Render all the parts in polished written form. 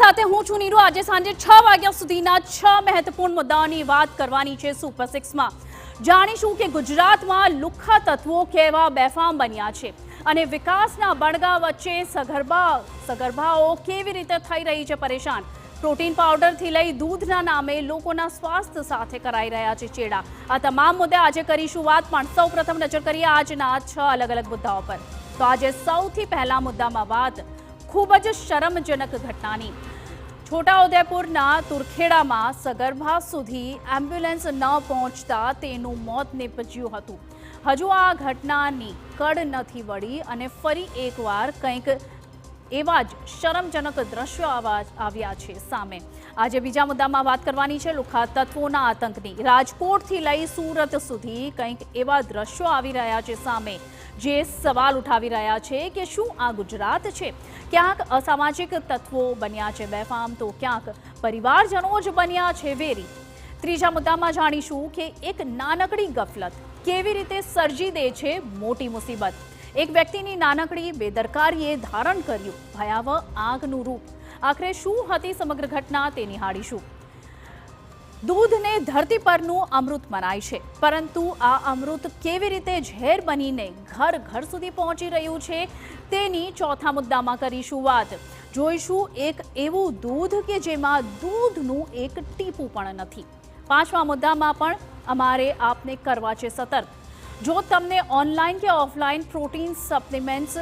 સાથે હું છું નીરુ। આજે સાંજે 6 વાગ્યા સુધીના 6 મહત્વપૂર્ણ મુદ્દાઓની વાત કરવાની છે સુપર 6માં। જાણીશું કે ગુજરાતમાં લુખ્ખા તત્વો કેવા બેફામ બન્યા છે અને વિકાસના બણગા વચ્ચે સગર્ભાઓ કેવી રીતે થઈ રહી છે પરેશાન। પ્રોટીન પાવડરથી લઈ દૂધના નામે લોકોના સ્વાસ્થ્ય સાથે કરાઈ રહ્યા છે ચેડા। આ તમામ મુદ્દે આજે કરીશું વાત, પણ સૌપ્રથમ નજર કરીએ આજના 6 અલગ અલગ મુદ્દાઓ પર। તો આજે સૌથી પહેલા મુદ્દામાં વાત खूब ज शरमजनक घटनानी। छोटाउदेपुरना तुरखेड़ामां सगर्भा सुधी एम्ब्युलन्स न पहोंचता तेनुं मौत निपज्युं हतुं। हजू आ घटनानी कड़ नथी वળી અને ફરી એકવાર કંઈક એવા જ શરમજનક દ્રશ્યો આવ્યા છે સામે। આજે બીજા મુદ્દામાં વાત કરવાની છે લુખ્ખા તત્વોના આતંકની। રાજકોટથી લઈ સુરત સુધી કંઈક એવા દ્રશ્યો આવી રહ્યા છે સામે, જે સવાલ ઉઠાવી રહ્યા છે કે શું આ ગુજરાત છે? ક્યાંક અસામાજિક તત્વો બન્યા છે બેફામ, તો ક્યાંક પરિવારજનો જ બન્યા છે વેરી। ત્રીજા મુદ્દામાં જાણીશું કે એક નાનકડી ગફલત કેવી રીતે સર્જી દે છે મોટી મુસીબત। એક વ્યક્તિની નાનકડી બેદરકારીએ ધારણ કર્યું ભયાવહ આગનું રૂપ। આખરે શું હતી સમગ્ર ઘટના તે નિહાળીશું। દૂધને ધરતી પરનું અમૃત મનાય છે, પરંતુ આ અમૃત કેવી રીતે ઝેર બનીને ઘર ઘર સુધી પહોંચી રહ્યું છે તેની ચોથા મુદ્દામાં કરીશું વાત। જોઈશું એક એવું દૂધ કે જેમાં દૂધનું એક ટીપું પણ નથી। પાંચમા મુદ્દામાં પણ અમારે આપને કરવા છે સતર્ક। જો તમને ઓનલાઈન કે ઓફલાઈન પ્રોટીન સપ્લિમેન્ટ્સ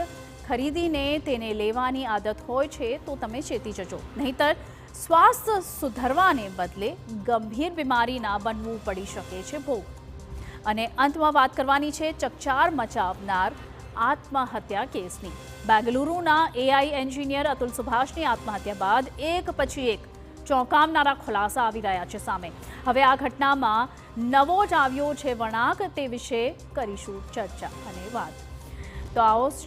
ખરીદીને તેને લેવાની આદત હોય છે તો તમે ચેતી જજો, નહીતર સ્વાસ્થ્ય સુધરવાને બદલે ગંભીર બીમારીના બનવું પડી શકે છે ભોગ। અને અંતમાં વાત કરવાની છે ચકચાર મચાવનાર આત્મહત્યા કેસની। બેંગલુરુના એઆઈ એન્જિનિયર અતુલ સુભાષની આત્મહત્યા બાદ એક પછી એક ચોંકાવનારા ખુલાસા આવી રહ્યા છે સામે। હવે આ ઘટનામાં નવો જ આવ્યો છે વળાંક, તે વિશે કરીશું ચર્ચા અને વાત। તો આવો